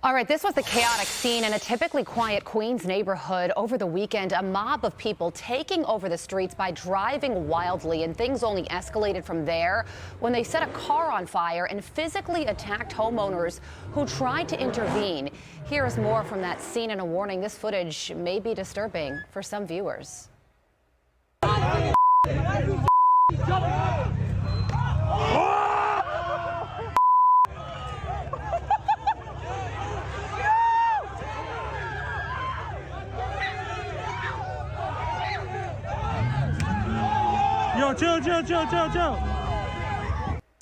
All right, this was a chaotic scene in a typically quiet Queens neighborhood over the weekend. A mob of people taking over the streets by driving wildly, and things only escalated from there when they set a car on fire and physically attacked homeowners who tried to intervene. Here's more from that scene and a warning. This footage may be disturbing for some viewers. Yo, chill.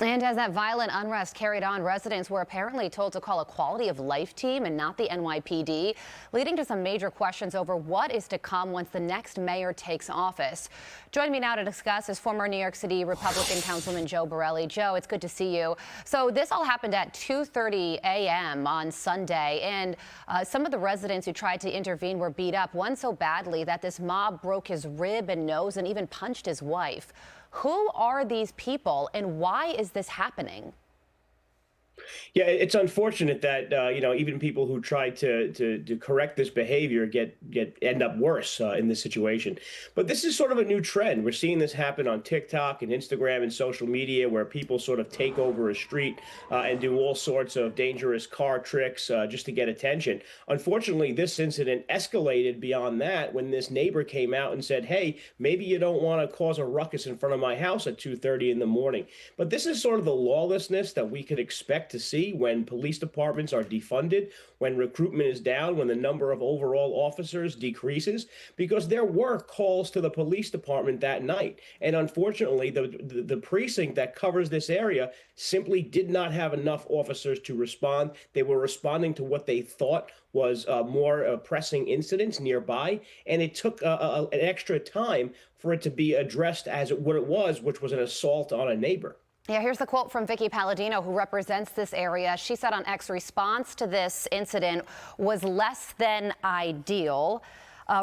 And as that violent unrest carried on, residents were apparently told to call a quality of life team and not the NYPD, leading to some major questions over what is to come once the next mayor takes office. Joining me now to discuss is former New York City Republican Councilman Joe Borelli. Joe, it's good to see you. So this all happened at 2:30 a.m. on Sunday, and some of the residents who tried to intervene were beat up, one so badly that this mob broke his rib and nose and even punched his wife. Who are these people and why is this happening? Yeah, it's unfortunate that even people who try to correct this behavior end up worse in this situation. But this is sort of a new trend. We're seeing this happen on TikTok and Instagram and social media, where people sort of take over a street and do all sorts of dangerous car tricks just to get attention. Unfortunately, this incident escalated beyond that when this neighbor came out and said, "Hey, maybe you don't want to cause a ruckus in front of my house at 2:30 in the morning." But this is sort of the lawlessness that we could expect to see when police departments are defunded, when recruitment is down, when the number of overall officers decreases, because their work calls to the police department that night. And unfortunately, the precinct that covers this area simply did not have enough officers to respond. They were responding to what they thought was more pressing incidents nearby, and it took an extra time for it to be addressed as what it was, which was an assault on a neighbor. Yeah, here's the quote from Vicky Palladino, who represents this area. She said on X, response to this incident was less than ideal.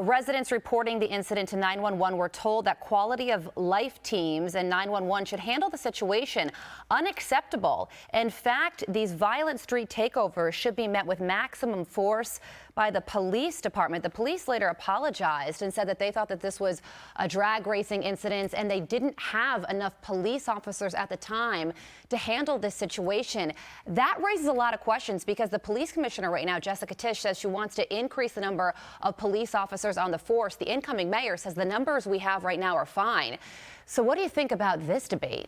Residents reporting the incident to 911 were told that quality of life teams and 911 should handle the situation. Unacceptable. In fact, these violent street takeovers should be met with maximum force by the police department. The police later apologized and said that they thought that this was a drag racing incident and they didn't have enough police officers at the time to handle this situation. That raises a lot of questions because the police commissioner right now, Jessica Tisch, says she wants to increase the number of police officers on the force. The incoming mayor says the numbers we have right now are fine. So what do you think about this debate?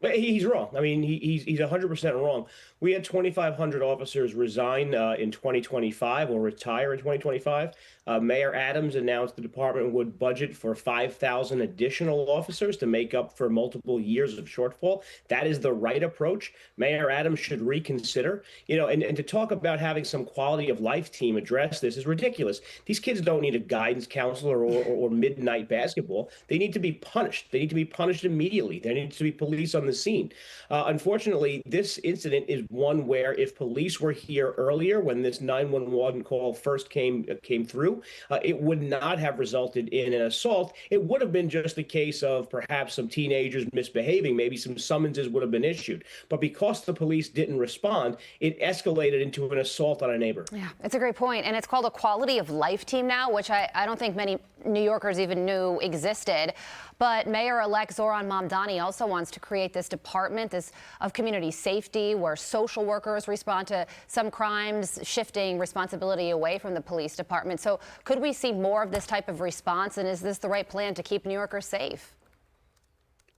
He's wrong. I mean, he's 100% wrong. We had 2,500 officers resign in 2025 or retire in 2025. Mayor Adams announced the department would budget for 5,000 additional officers to make up for multiple years of shortfall. That is the right approach. Mayor Adams should reconsider, and to talk about having some quality of life team address this is ridiculous. These kids don't need a guidance counselor or midnight basketball. They need to be punished. They need to be punished immediately. There needs to be police on the scene. Unfortunately, this incident is one where if police were here earlier when this 911 call first came through, it would not have resulted in an assault. It would have been just a case of perhaps some teenagers misbehaving. Maybe some summonses would have been issued. But because the police didn't respond, it escalated into an assault on a neighbor. Yeah, it's a great point. And it's called a quality of life team now, which I don't think many New Yorkers even knew existed. But Mayor-elect Zohran Mamdani also wants to create this department of community safety where social workers respond to some crimes, shifting responsibility away from the police department. So could we see more of this type of response? And is this the right plan to keep New Yorkers safe?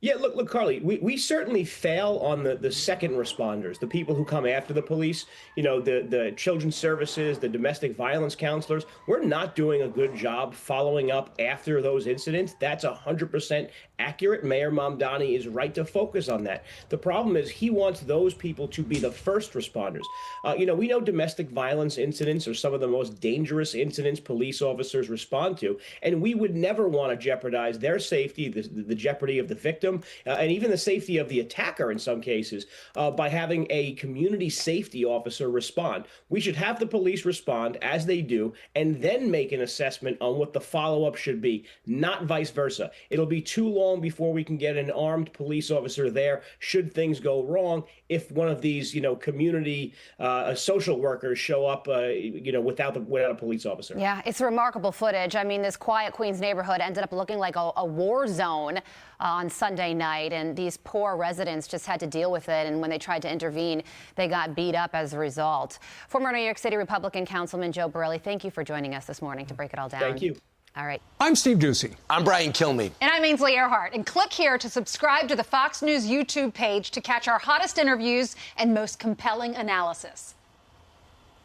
Yeah, look, Carly, we certainly fail on the second responders, the people who come after the police, the children's services, the domestic violence counselors. We're not doing a good job following up after those incidents. That's 100% accurate. Mayor Mamdani is right to focus on that. The problem is he wants those people to be the first responders. We know domestic violence incidents are some of the most dangerous incidents police officers respond to, and we would never want to jeopardize their safety, the jeopardy of the victim, and even the safety of the attacker in some cases, by having a community safety officer respond. We should have the police respond as they do and then make an assessment on what the follow-up should be, not vice versa. It'll be too long long before we can get an armed police officer there should things go wrong, if one of these, community social workers show up, without a police officer. Yeah, it's remarkable footage. I mean, this quiet Queens neighborhood ended up looking like a war zone on Sunday night, and these poor residents just had to deal with it. And when they tried to intervene, they got beat up as a result. Former New York City Republican Councilman Joe Borelli, thank you for joining us this morning to break it all down. Thank you. All right. I'm Steve Ducey. I'm Brian Kilmeade. And I'm Ainsley Earhart. And click here to subscribe to the Fox News YouTube page to catch our hottest interviews and most compelling analysis.